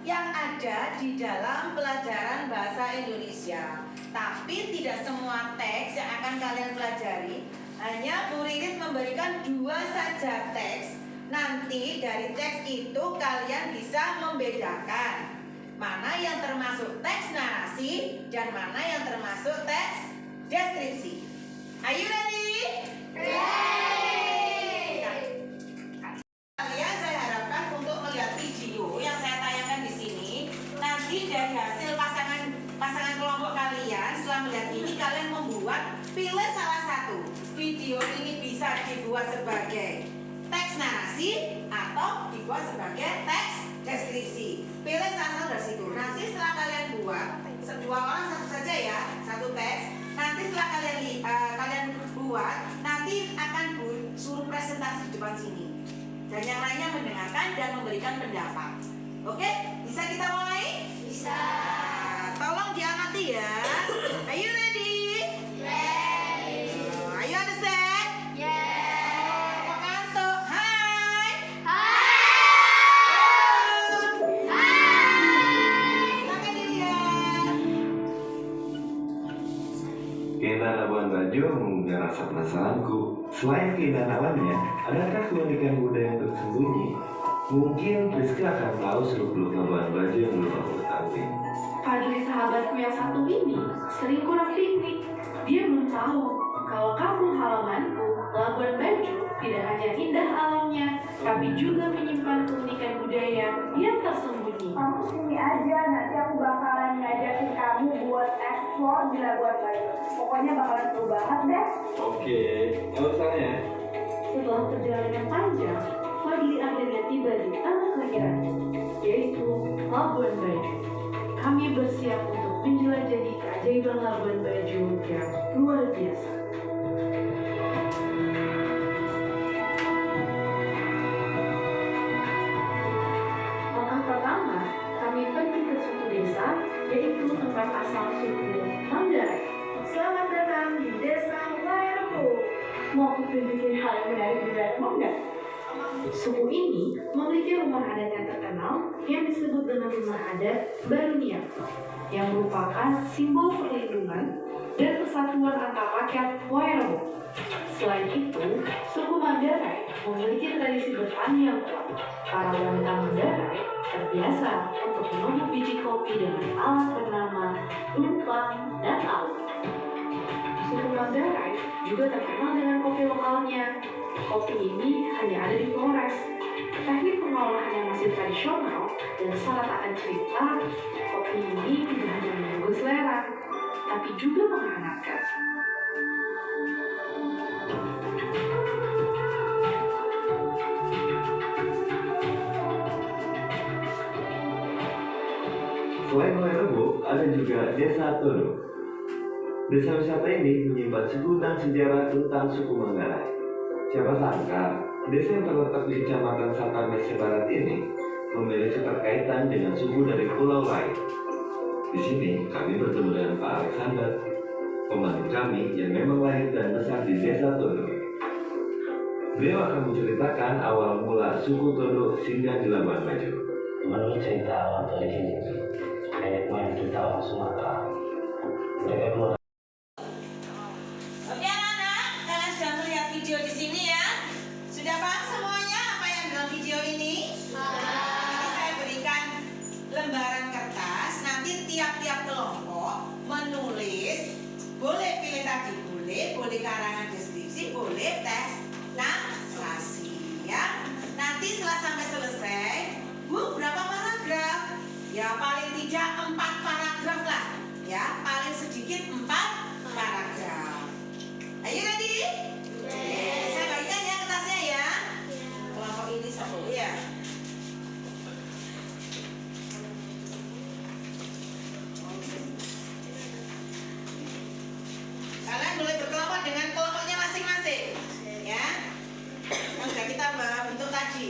yang ada di dalam pelajaran bahasa Indonesia. Tapi tidak semua teks yang akan kalian pelajari. Hanya Bu Ririn memberikan 2 saja teks. Nanti dari teks itu kalian bisa membedakan mana yang termasuk teks narasi dan mana yang termasuk teks deskripsi. Are you ready? Kalian saya harapkan untuk melihat video yang saya tayangkan di sini. Nanti dari hasil pasangan kelompok kalian setelah melihat ini kalian membuat, pilih salah satu. Video ini bisa dibuat sebagai teks narasi atau dibuat sebagai teks deskripsi. Pilih salah satu dari situ. Nanti setelah kalian buat, 2 orang satu saja ya, satu teks. Nanti setelah kalian buat, nanti akan suruh presentasi di depan sini. Dan yang lainnya mendengarkan dan memberikan pendapat. Oke, bisa kita mulai? Bisa. Tolong diamati ya. Are you ready? Ready. Are you understand? Yes. Mengantuk. Hai. Silakan dilihat. Keindahan Labuan Bajo mengundang rasa penasaranku. Selain keindahan alamnya, adakah keunikan budaya yang tersembunyi? Mungkin Rizka akan tahu seluk-beluk Labuan Bajo yang belum aku ketahui. Fadli sahabatku yang satu ini sering kurang piknik. Dia belum tahu kalau kampung halamanku, Labuan Bajo, tidak hanya indah alamnya, tapi juga menyimpan keunikan budaya yang tersembunyi. Kamu sini aja, nanti aku bakalan ngajakin kamu buat explore di Labuan Bajo. Pokoknya bakalan seru banget deh. Oke, alasannya ya? Setelah perjalanan panjang, Fadli akhirnya tiba di tanah kelahirannya, yaitu Labuan Bajo. Kami bersiap untuk menjelajahi keajaiban Labuan Bajo yang luar biasa. Langkah pertama, kami pergi ke suatu desa, yaitu tempat asal suku Manggarai. Selamat datang di Desa Wairebo. Mau aku tunjukin hal yang menarik di Wairebo nggak? Suku ini memiliki rumah adat yang terkenal yang disebut dengan rumah adat Barunia, yang merupakan simbol perlindungan dan persatuan antar rakyat Wairebo. Selain itu, suku Manggarai memiliki tradisi bertani yang kuat. Para wanita Manggarai terbiasa untuk menumbuk biji kopi dengan alat bernama lumpang dan alut. Suku Manggarai juga terkenal dengan kopi lokalnya. Kopi ini hanya ada di Flores. Teknik pengolahannya masih tradisional dan syarat akan cerita, kopi ini tidak hanya menggugah selera, tapi juga menghangatkan. Selain Wairebo, ada juga Desa Tono. Desa wisata ini menyimpan sebutan sejarah tentang suku Manggarai. Siapa sangka, desa yang terletak di Kecamatan Satamese Barat ini memiliki keterkaitan dengan suku dari pulau lain. Di sini kami bertemu dengan Pak Alexander, pemandu kami yang memang lahir dan besar di Desa Tono. Beliau akan menceritakan awal mula suku Tono singgah di Labuan Bajo. Menurut cerita orang tua di sini, nenek moyang kita orang Sumatera. Mereka keluar. Oke anak-anak, kalian sudah melihat video di sini ya? Sudah paham semuanya apa yang dalam video ini? Nanti saya berikan lembaran kertas, nanti tiap-tiap kelompok menulis, boleh pilih tadi, boleh karangan deskripsi, boleh tes narasi ya. Nanti setelah sampai selesai, Bu, berapa paragraf? Ya paling tidak 4 paragraf lah ya, paling sedikit 4 paragraf. Are you ready? Saya bagikan ya kertasnya ya. Kelompok ini satu ya. Kalian boleh berkelompok dengan kelompoknya masing-masing ya. Yang sudah kita bentuk tadi.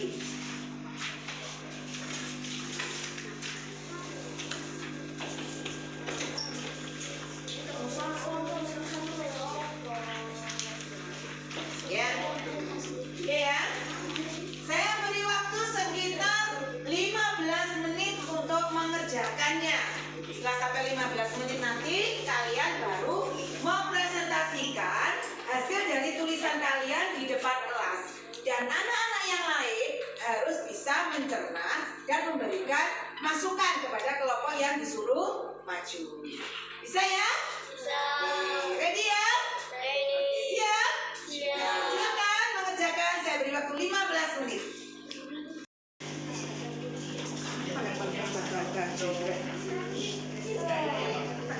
mengerjakannya. Setelah sampai 15 menit nanti kalian baru mempresentasikan hasil dari tulisan kalian di depan kelas. Dan anak-anak yang lain harus bisa mencerna dan memberikan masukan kepada kelompok yang disuruh maju. Bisa ya? Bisa. Ready ya? Ready. Siap? Siap. Silakan mengerjakan. Saya beri waktu 15 menit.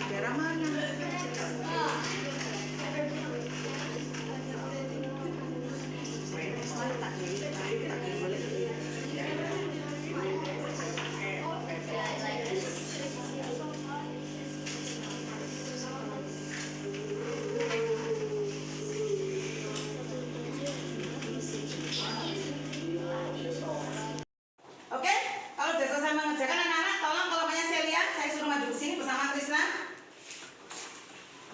Daerah mana? Oke, kalau sudah selesai mengerjakan anak-anak, tolong kalau banyak saya lihat, saya suruh maju ke sini bersama Krisna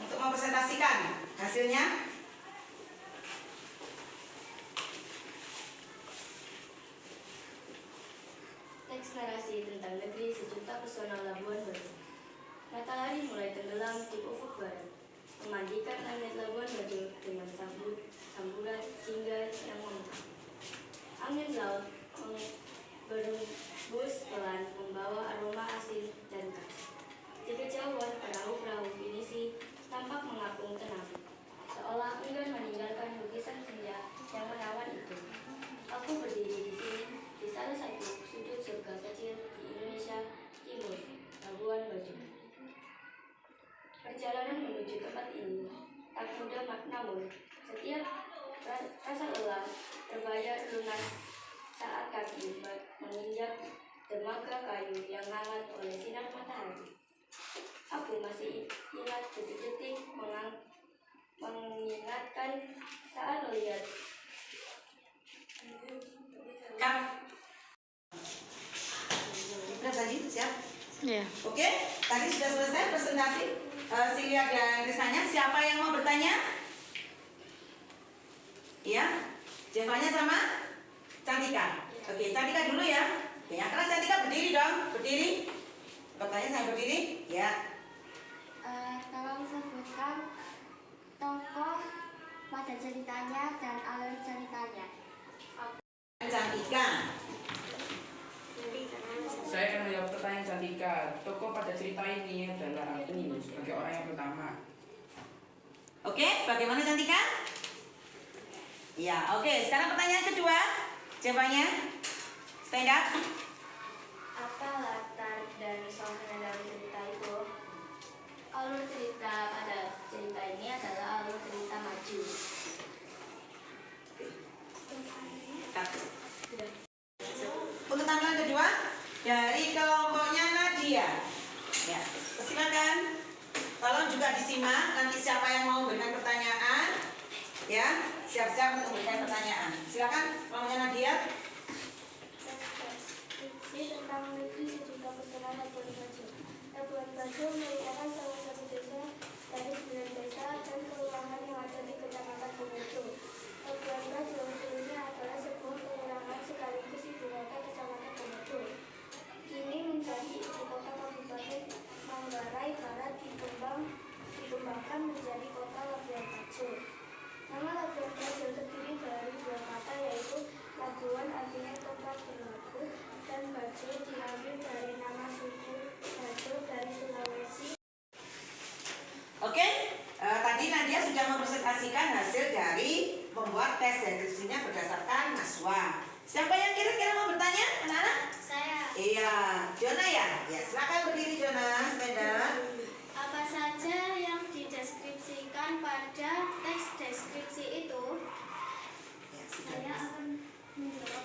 untuk mempresentasikan hasilnya. Teks narasi tentang negeri sejuta pesona Labuan Bajo. Matahari mulai tenggelam di ufuk barat, memandikan langit Labuan Bajo dengan samburan jingga yang memegang. Angin laut berembus pelan membawa aroma asin dan khas. Di kejauhan perahu-perahu pinisi tampak mengapung tenang, seolah enggan meninggalkan lukisan senja yang menawan itu. Aku berdiri di sini, di salah satu sudut surga kecil di Indonesia Timur, Labuan Bajo. Perjalanan menuju tempat ini tak mudah, namun setiap rasa lelah terbayar lunas saat kaki menginjak dermaga kayu yang hangat oleh sinar matahari. Aku masih ingat detik-detik mengingatkan saat melihat Udah tadi siap? Iya. Oke, tadi sudah selesai presentasi Silya dan Krisnanya. Siapa yang mau bertanya? Iya, Jevanya sama Cantika. Oke, Cantika dulu ya. Oke, yang keras Cantika berdiri dong, berdiri. Pertanyaan saya berdiri, ya. tolong sebutkan tokoh pada ceritanya dan alur ceritanya. Cantika. Saya akan menjawab pertanyaan Cantika. Tokoh pada cerita ini adalah aku sebagai orang yang pertama. Oke, bagaimana Cantika? Ya, oke. Sekarang pertanyaan kedua. Jevanya, stand up. Apa latar dan suasana dalam cerita itu? Alur cerita pada cerita ini adalah alur cerita maju. Untuk tampilan kedua dari kelompoknya Nadia. Ya, silakan. Tolong juga disimak nanti siapa yang mau memberikan pertanyaan. Ya, siap-siap untuk memberikan pertanyaan. Silakan kelompoknya Nadia. Deskripsi tentang negeri sejuta pesona Labuan Bajo. Labuan Bajo merupakan salah satu desa dari 9 desa dan kelurahan yang ada di Kecamatan Komodo. Labuan Bajo dulunya adalah sebuah kelurahan sekaligus ibu kota Kecamatan Komodo. Kini menjadi ibu kota Kabupaten Manggarai Barat dikembangkan menjadi kota Labuan Bajo. Nama Labuan Bajo terdiri dari dua kata yaitu Labuan artinya tempat berlabuh dan Bajo diambil dari nama suku Bajo dari Sulawesi. Oke, tadi Nadia sudah mempresentasikan hasil dari membuat tes deskripsinya berdasarkan Naswa. Siapa yang kira-kira mau bertanya, anak-anak? Saya. Iya, Jona ya. Ya, silakan berdiri Jona, sepeda. Apa saja yang dideskripsikan pada teks deskripsi itu? Ya, Saya akan menjawab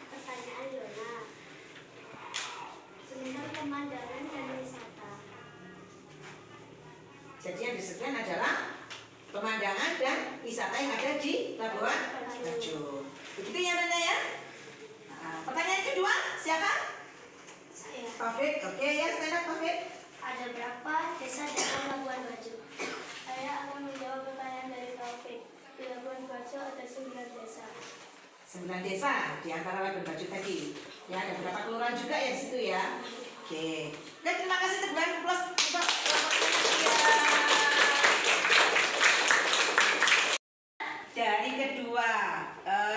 pertanyaan Yona. Benar pemandangan dan wisata. Jadi yang disebutkan adalah pemandangan dan wisata yang ada di Labuan Bajo. Begitu ya Nanda ya? Nah, pertanyaan kedua, siapa? Saya. Taufik, oke ya, stand up Taufik. Ada berapa desa dalam Labuan Bajo? Saya akan menjawab pertanyaan dari Taufik. Di Labuan Bajo ada 9 desa. 9 desa di antara Labuan Bajo tadi. Ya, ada beberapa kelurahan juga ya di situ ya. Oke, terima kasih teguhan plus untuk dari kedua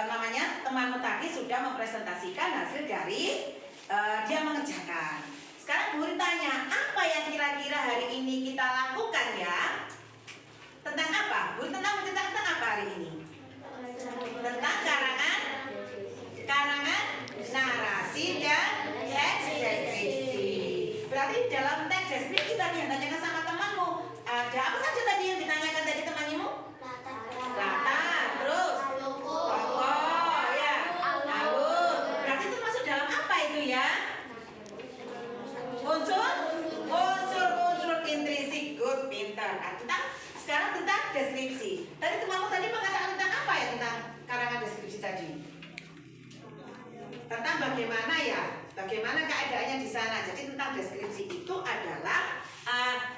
namanya temanmu tadi sudah mempresentasikan hasil dari dia mengerjakan. Sekarang Bu Rin tanya, apa yang kira-kira hari ini kita lakukan ya? Tentang apa? Bu Rin menceritakan tentang apa hari ini? Tentang karangan, narasi dan teks deskripsi. Berarti dalam teks deskripsi tadi yang ditanyakan sama temanmu, ada apa saja tadi yang ditanyakan tadi temanmu? Latar, terus tokoh, ya, alur. Berarti itu masuk dalam apa itu ya? Unsur intrinsik, good, pintar. Sekarang tentang deskripsi. Tadi temanmu tadi mengatakan tentang apa ya, tentang karangan deskripsi tadi? Tentang bagaimana ya, bagaimana keadaannya di sana. Jadi tentang deskripsi itu adalah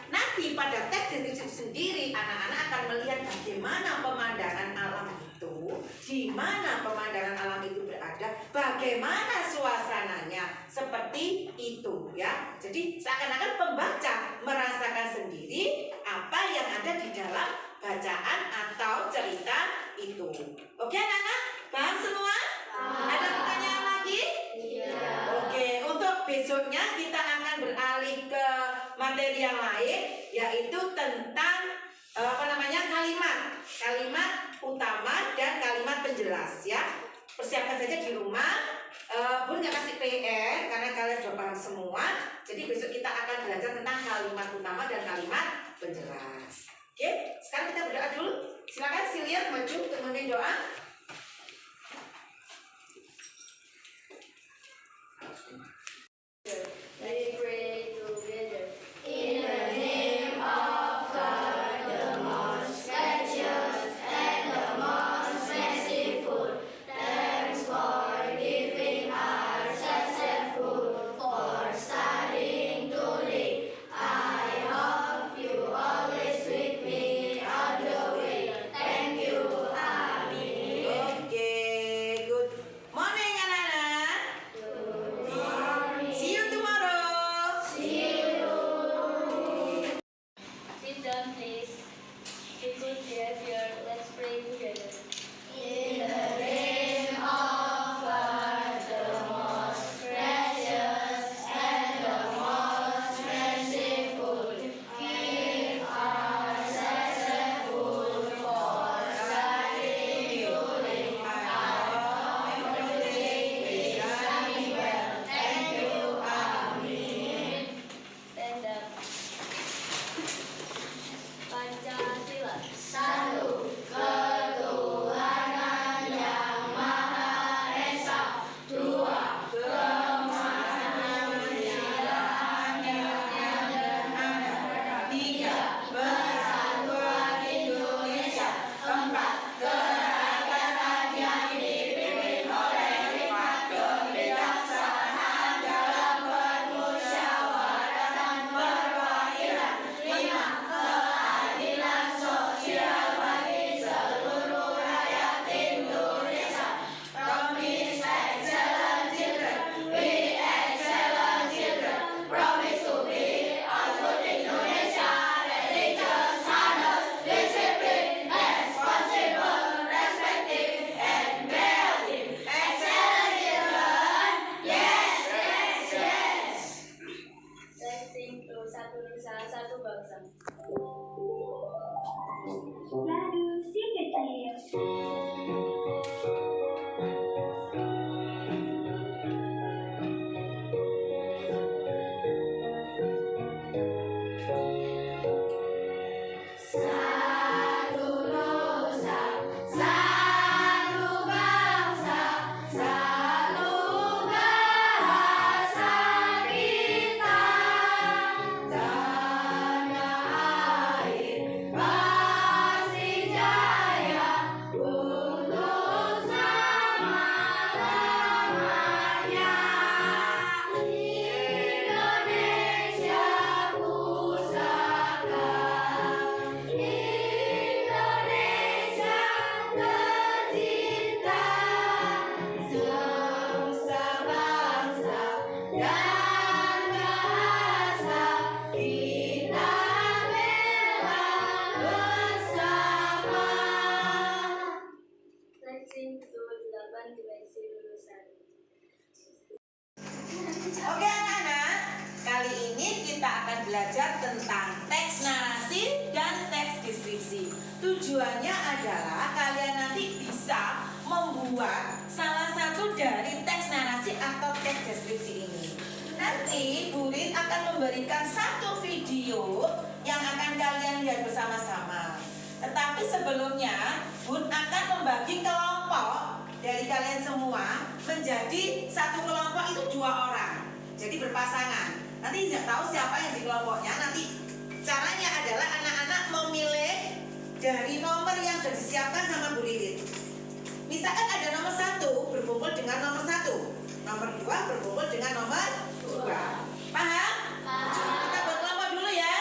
nanti pada teks deskripsi sendiri anak-anak akan melihat bagaimana pemandangan alam itu, di mana pemandangan alam itu berada, bagaimana suasananya, seperti itu ya. Jadi seakan-akan pembaca merasakan sendiri apa yang ada di dalam bacaan atau cerita itu. Oke anak-anak, paham semua? Ada pertanyaan lagi? Oke, untuk besoknya kita akan beralih ke materi yang lain, yaitu tentang kalimat utama dan kalimat penjelas ya. Persiapkan saja di rumah. Bun nggak kasih PR karena kalian sudah paham semua. Jadi besok kita akan belajar tentang kalimat utama dan kalimat penjelas. Oke, sekarang kita berdoa dulu. Silakan Silian maju untuk memimpin doa. We pray together. In the name of God, the most gracious and the most merciful, thanks for giving us such food for studying today. I hope you always with me on the way. Thank you, Amin. belajar tentang teks narasi dan teks deskripsi. Tujuannya adalah kalian nanti bisa membuat salah satu dari teks narasi atau teks deskripsi ini. Nanti Bu Rin akan memberikan satu video yang akan kalian lihat bersama-sama. Tetapi sebelumnya Bun akan membagi kelompok dari kalian semua menjadi satu kelompok itu 2 orang. Jadi berpasangan. Nanti tidak tahu siapa yang di kelompoknya. Nanti caranya adalah anak-anak memilih dari nomor yang sudah disiapkan sama Bu Ririn. Misalkan ada nomor 1 berkumpul dengan nomor 1, nomor 2 berkumpul dengan nomor 2. Paham? Kita buat kelompok dulu ya.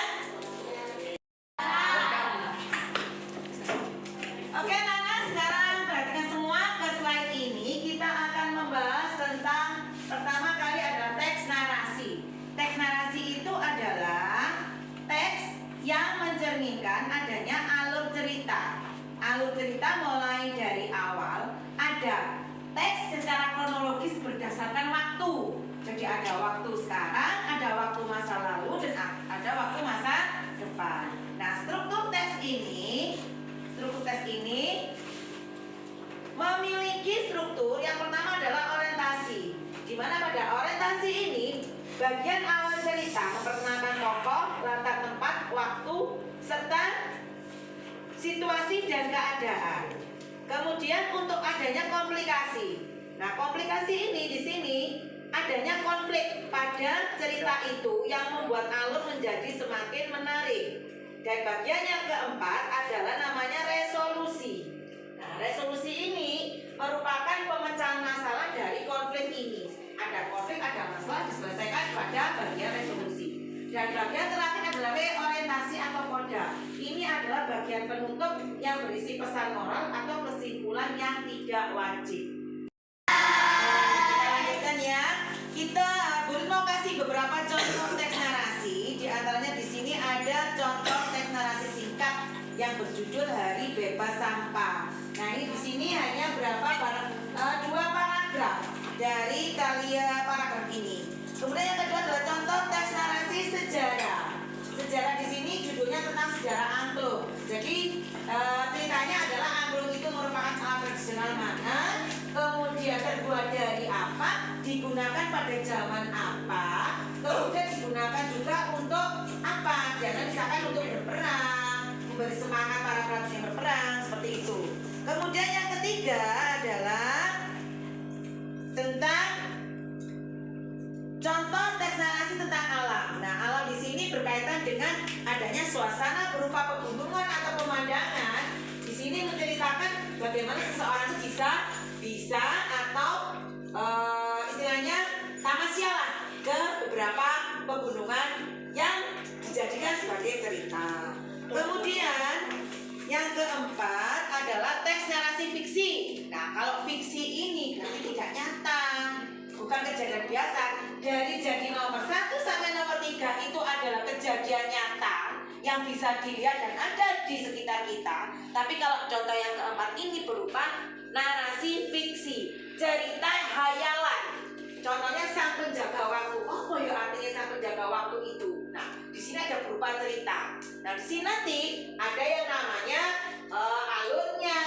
Oke Nana, sekarang perhatikan semua ke slide ini. Kita akan membahas tentang pertama kali adalah teks narasi. Teks narasi itu adalah teks yang mencerminkan adanya alur cerita. Alur cerita mulai dari awal, ada teks secara kronologis berdasarkan waktu. Jadi ada waktu sekarang, ada waktu masa lalu, dan ada waktu masa depan. Nah, struktur teks ini memiliki struktur yang pertama adalah orientasi. Di mana pada orientasi ini, bagian awal cerita memperkenalkan tokoh, latar tempat, waktu, serta situasi dan keadaan. Kemudian untuk adanya komplikasi. Nah, komplikasi ini di sini adanya konflik pada cerita itu yang membuat alur menjadi semakin menarik. Dan bagian yang keempat adalah namanya resolusi. Nah, resolusi ini merupakan pemecahan masalah dari konflik ini. Ada konflik, ada masalah diselesaikan pada bagian resolusi. Dan bagian terakhir adalah orientasi atau koda. Ini adalah bagian penutup yang berisi pesan moral atau kesimpulan yang tidak wajib. Kita lanjutkan ya. Kita mau kasih beberapa contoh teks narasi. Di antaranya di sini ada contoh teks narasi singkat yang berjudul Hari Bebas Sampah. Nah, ini di sini hanya dua paragraf dari paragraf ini. Kemudian yang kedua adalah contoh teks narasi sejarah. Sejarah di sini judulnya tentang sejarah angklung. Jadi ceritanya adalah angklung itu merupakan alat tradisional mana, kemudian terbuat dari apa, digunakan pada zaman apa, kemudian digunakan juga untuk apa. Jangan misalkan untuk berperang, memberi semangat para prajurit yang berperang, seperti itu. Kemudian yang ketiga adalah tentang contoh teks narasi tentang alam. Nah, alam di sini berkaitan dengan adanya suasana berupa pegunungan atau pemandangan. Di sini menceritakan bagaimana seseorang itu bisa atau istilahnya tamasyalah ke beberapa pegunungan yang dijadikan sebagai cerita. Kemudian yang keempat adalah teks narasi fiksi. Nah, kalau fiksi ini berarti tidak nyata, bukan kejadian biasa. Dari jadi nomor 1 sampai nomor 3 itu adalah kejadian nyata yang bisa dilihat dan ada di sekitar kita. Tapi kalau contoh yang keempat ini berupa narasi fiksi, cerita hayalan. Contohnya Sang Penjaga Waktu. Oh, ya artinya Sang Penjaga Waktu itu. Nah, di sini ada berupa cerita. Nah, di sini nanti ada yang namanya alurnya,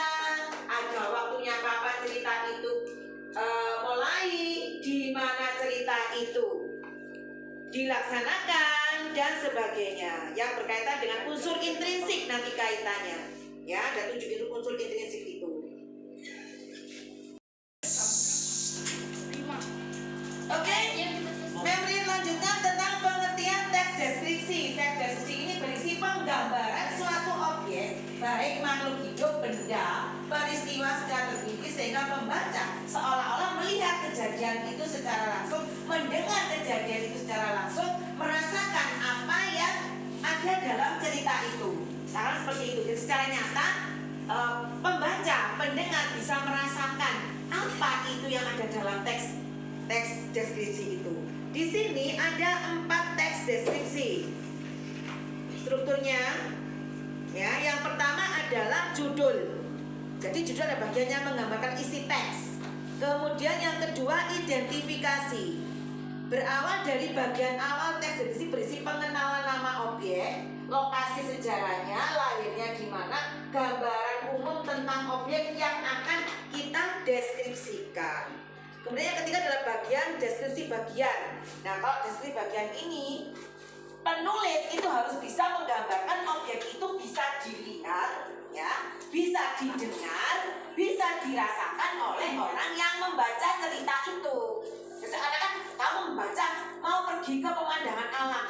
ada waktunya kapan cerita itu mulai, di mana cerita itu dilaksanakan dan sebagainya yang berkaitan dengan unsur intrinsik nanti kaitannya. Ya, ada 7 unsur intrinsik itu. Oke, memori lanjutkan tentang pengertian teks deskripsi. Teks deskripsi ini berisi penggambaran suatu objek, baik makhluk hidup, benda, peristiwa secara terperinci sehingga pembaca seolah-olah melihat kejadian itu secara langsung, mendengar kejadian itu secara langsung, merasakan apa yang ada dalam cerita itu. Sekarang seperti itu. Jadi secara nyata pembaca, pendengar bisa merasakan apa itu yang ada dalam teks deskripsi itu. Di sini ada 4 teks deskripsi. Strukturnya, ya, yang pertama adalah judul. Jadi judul adalah bagian yang menggambarkan isi teks. Kemudian yang kedua identifikasi. Berawal dari bagian awal teks deskripsi berisi pengenalan nama lokasi sejarahnya, lahirnya di mana, gambaran umum tentang objek yang akan kita deskripsikan. Kemudian yang ketiga adalah bagian deskripsi bagian. Nah, kalau deskripsi bagian ini, penulis itu harus bisa menggambarkan objek itu bisa dilihat, ya, bisa didengar, bisa dirasakan oleh orang yang membaca cerita itu. Seakan-akan kamu membaca mau pergi ke pemandangan alam,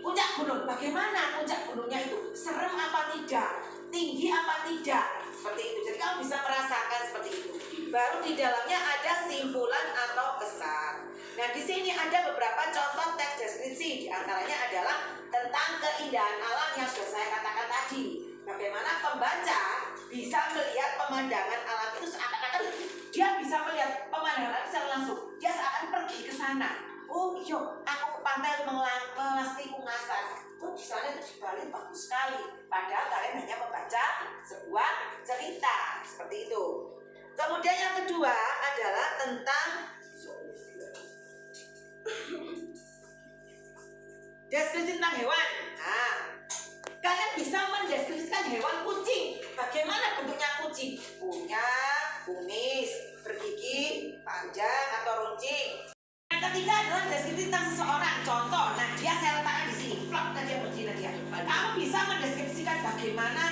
puncak gunung, bagaimana puncak gunungnya itu, serem apa tidak, tinggi apa tidak, seperti itu. Jadi kamu bisa merasakan seperti itu. Baru di dalamnya ada simpulan atau kesan. Nah, di sini ada beberapa contoh teks deskripsi. Di antaranya adalah tentang keindahan alam yang sudah saya katakan tadi. Bagaimana pembaca bisa melihat pemandangan alam itu seakan-akan dia bisa melihat pemandangan alam secara langsung. Dia seakan pergi ke sana. Oh iya, aku ke pantai melasti ungasan. Oh, di sana itu di Bali bagus sekali. Padahal kalian hanya membaca sebuah cerita seperti itu. Kemudian yang kedua adalah tentang deskripsi tentang hewan. Nah, kalian bisa mendeskripsikan hewan kucing. Bagaimana bentuknya kucing? Punya kumis, bergigi panjang atau runcing. Yang ketiga adalah deskripsi tentang seseorang. Contoh, Nadia saya letakkan di sini. Plot Nadia begini Nadia. Kamu bisa mendeskripsikan bagaimana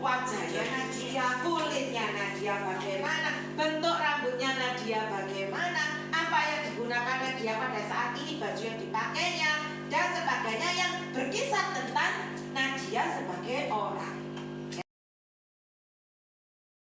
wajahnya Nadia, kulitnya Nadia bagaimana, bentuk rambutnya Nadia bagaimana, apa yang digunakan Nadia pada saat ini, baju yang dipakainya, dan sebagainya yang berkisah tentang Nadia sebagai orang.